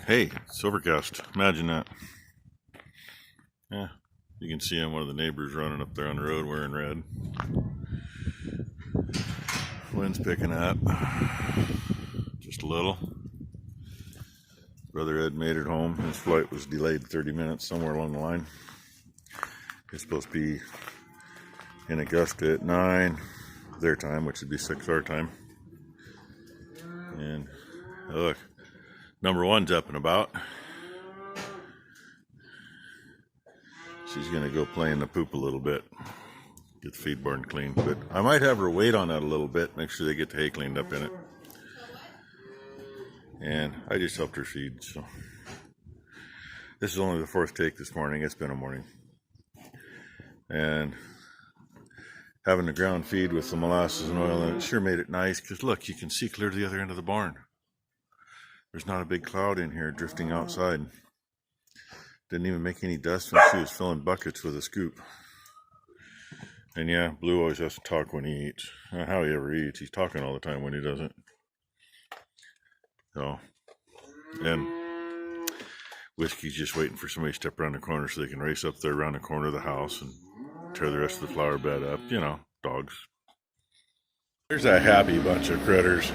Hey, it's overcast. Imagine that. Yeah, you can see one of the neighbors running up there on the road wearing red. Wind's picking up just a little. Brother Ed made it home. His flight was delayed 30 minutes somewhere along the line. He's supposed to be in Augusta at 9 their time, which would be 6 our time. And look, number one's up and about. She's gonna go play in the poop a little bit, get the feed barn cleaned. But I might have her wait on that a little bit, make sure they get the hay cleaned up in it. And I just helped her feed, so this is only the fourth take this morning. It's been a morning. And having the ground feed with the molasses and oil in it sure made it nice, because look, you can see clear to the other end of the barn. There's not a big cloud in here drifting outside. Didn't even make any dust when she was filling buckets with a scoop. And yeah, Blue always has to talk when he eats. I don't know how he ever eats. He's talking all the time when he doesn't. So, and Whiskey's just waiting for somebody to step around the corner so they can race up there around the corner of the house and tear the rest of the flower bed up. You know, dogs. There's a happy bunch of critters.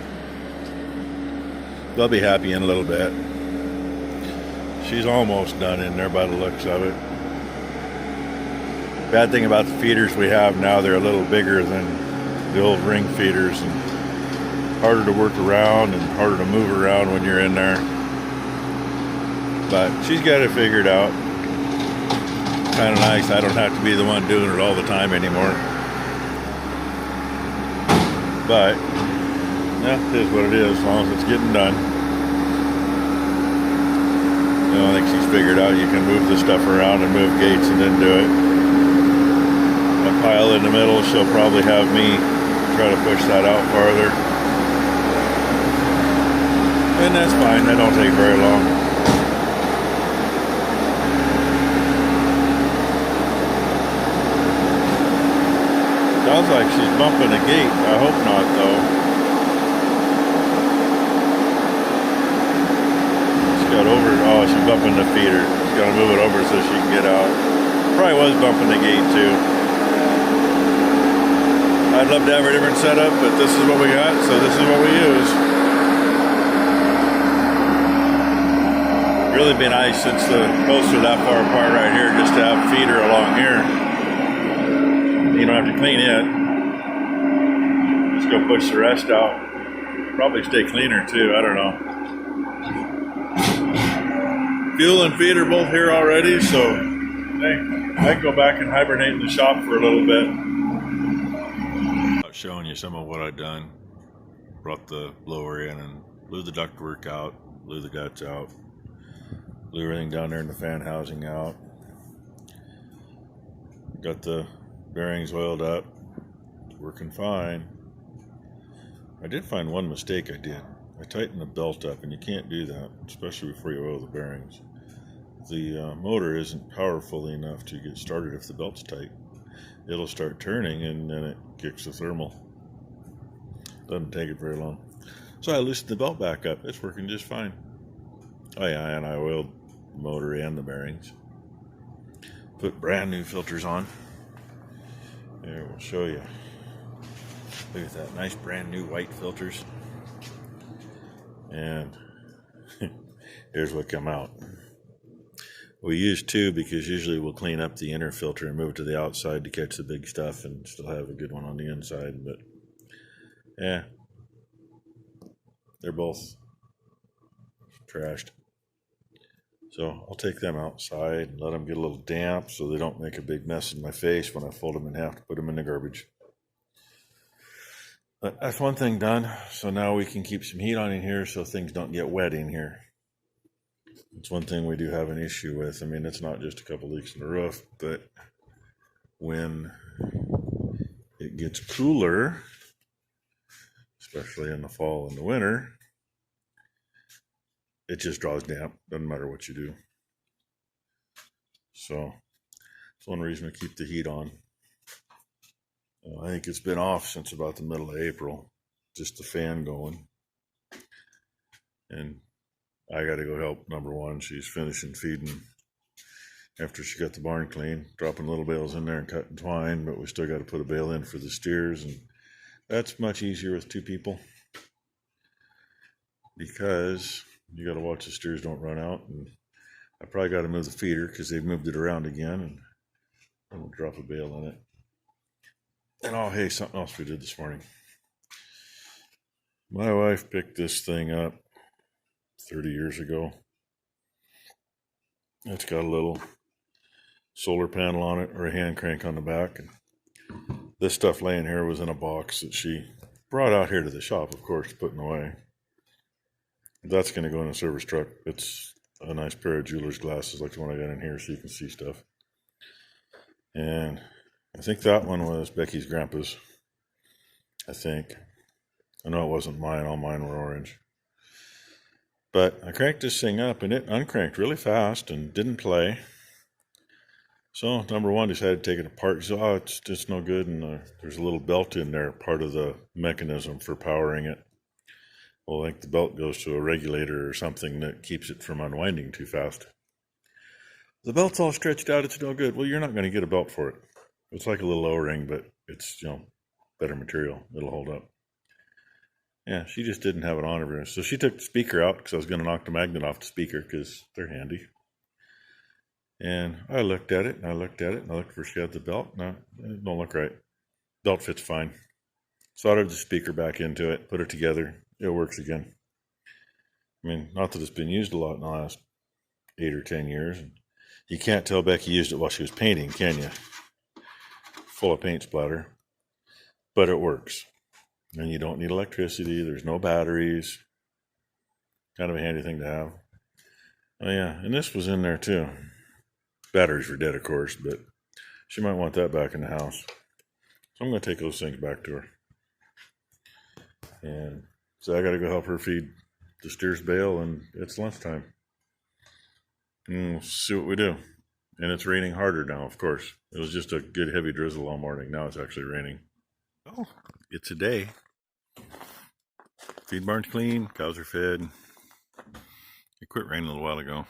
They'll be happy in a little bit. She's almost done in there by the looks of it. Bad thing about the feeders we have now, they're a little bigger than the old ring feeders and harder to work around and harder to move around when you're in there. But she's got it figured out. Kind of nice. I don't have to be the one doing it all the time anymore. But yeah, it is what it is, as long as it's getting done. You know, I think she's figured out you can move the stuff around and move gates and then do it. A pile in the middle, she'll probably have me try to push that out farther. And that's fine, that don't take very long. Sounds like she's bumping a gate. I hope not, though. She got over, oh, she's bumping the feeder. She's got to move it over so she can get out. Probably was bumping the gate, too. I'd love to have a different setup, but this is what we got, so this is what we use. Really be nice since the posts are that far apart right here, just to have feeder along here. You don't have to clean it. Just go push the rest out. Probably stay cleaner too, I don't know. Fuel and feed are both here already, so hey, I can go back and hibernate in the shop for a little bit. Showing you some of what I've done. Brought the blower in and blew the ductwork out, blew the guts out, blew everything down there in the fan housing out. Got the bearings oiled up, working fine. I did find one mistake I did. I tightened the belt up, and you can't do that, especially before you oil the bearings. The motor isn't powerful enough to get started if the belt's tight. It'll start turning, and then it kicks the thermal. Doesn't take it very long. So I loosened the belt back up. It's working just fine. Oh yeah, and I oiled the motor and the bearings. Put brand new filters on. Here, we'll show you. Look at that, nice brand new white filters. And here's what come out. We use two because usually we'll clean up the inner filter and move it to the outside to catch the big stuff and still have a good one on the inside. But yeah, they're both trashed. So I'll take them outside and let them get a little damp so they don't make a big mess in my face when I fold them in half to put them in the garbage. But that's one thing done. So now we can keep some heat on in here so things don't get wet in here. It's one thing we do have an issue with. I mean, it's not just a couple leaks in the roof, but when it gets cooler, especially in the fall and the winter, it just draws damp, doesn't matter what you do. So it's one reason to keep the heat on. I think it's been off since about the middle of April, just the fan going. And I got to go help number one. She's finishing feeding after she got the barn clean, dropping little bales in there and cutting twine, but we still got to put a bale in for the steers, and that's much easier with two people because you got to watch the steers don't run out. And I probably got to move the feeder because they've moved it around again, and we'll drop a bale in it. And oh, hey, something else we did this morning. My wife picked this thing up 30 years ago. It's got a little solar panel on it or a hand crank on the back. And this stuff laying here was in a box that she brought out here to the shop, of course, putting away. That's going to go in a service truck. It's a nice pair of jeweler's glasses like the one I got in here so you can see stuff. And I think that one was Becky's grandpa's. I think. I know it wasn't mine. All mine were orange. But I cranked this thing up and it uncranked really fast and didn't play. So number one decided to take it apart. He said, oh, it's just no good, and there's a little belt in there, part of the mechanism for powering it. Well, I think the belt goes to a regulator or something that keeps it from unwinding too fast. The belt's all stretched out, it's no good. Well, you're not going to get a belt for it. It's like a little O-ring, but it's, better material. It'll hold up. Yeah, she just didn't have it on her. So she took the speaker out because I was going to knock the magnet off the speaker because they're handy. And I looked at it, and I looked at it, and I looked for she had the belt. No, it don't look right. Belt fits fine. Soldered the speaker back into it, put it together. It works again. I mean, not that it's been used a lot in the last 8 or 10 years. You can't tell Becky used it while she was painting, can you? Full of paint splatter. But it works. And you don't need electricity. There's no batteries. Kind of a handy thing to have. Oh yeah, and this was in there too. Batteries were dead, of course, but she might want that back in the house. So I'm going to take those things back to her. And so I got to go help her feed the steers bale, and it's lunchtime. And we'll see what we do. And it's raining harder now, of course. It was just a good heavy drizzle all morning. Now it's actually raining. Oh, it's a day. Feed barn's clean, cows are fed. It quit raining a little while ago.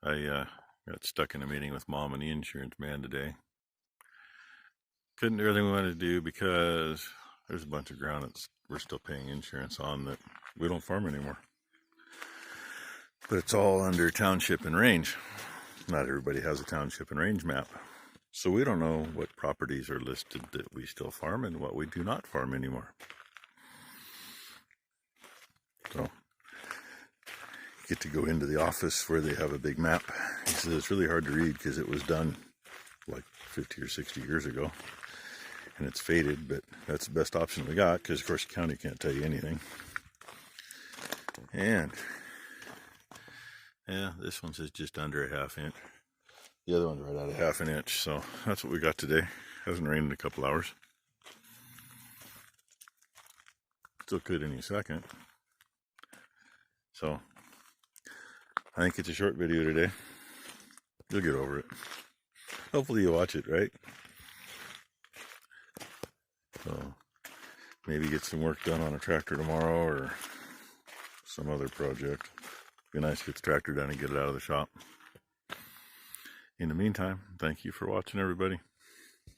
I got stuck in a meeting with Mom and the insurance man today. Couldn't do everything we wanted to do because there's a bunch of ground that we're still paying insurance on that we don't farm anymore. But it's all under township and range. Not everybody has a township and range map. So we don't know what properties are listed that we still farm and what we do not farm anymore. So get to go into the office where they have a big map. He says it's really hard to read because it was done like 50 or 60 years ago. And it's faded, but that's the best option we got because, of course, the county can't tell you anything. And, yeah, this one says just under a half inch. The other one's right at a half an inch, so that's what we got today. Hasn't rained in a couple hours. Still could any second. So, I think it's a short video today. You'll get over it. Hopefully you watch it, right? So, maybe get some work done on a tractor tomorrow or some other project. Be nice to get the tractor done and get it out of the shop. In the meantime, thank you for watching, everybody.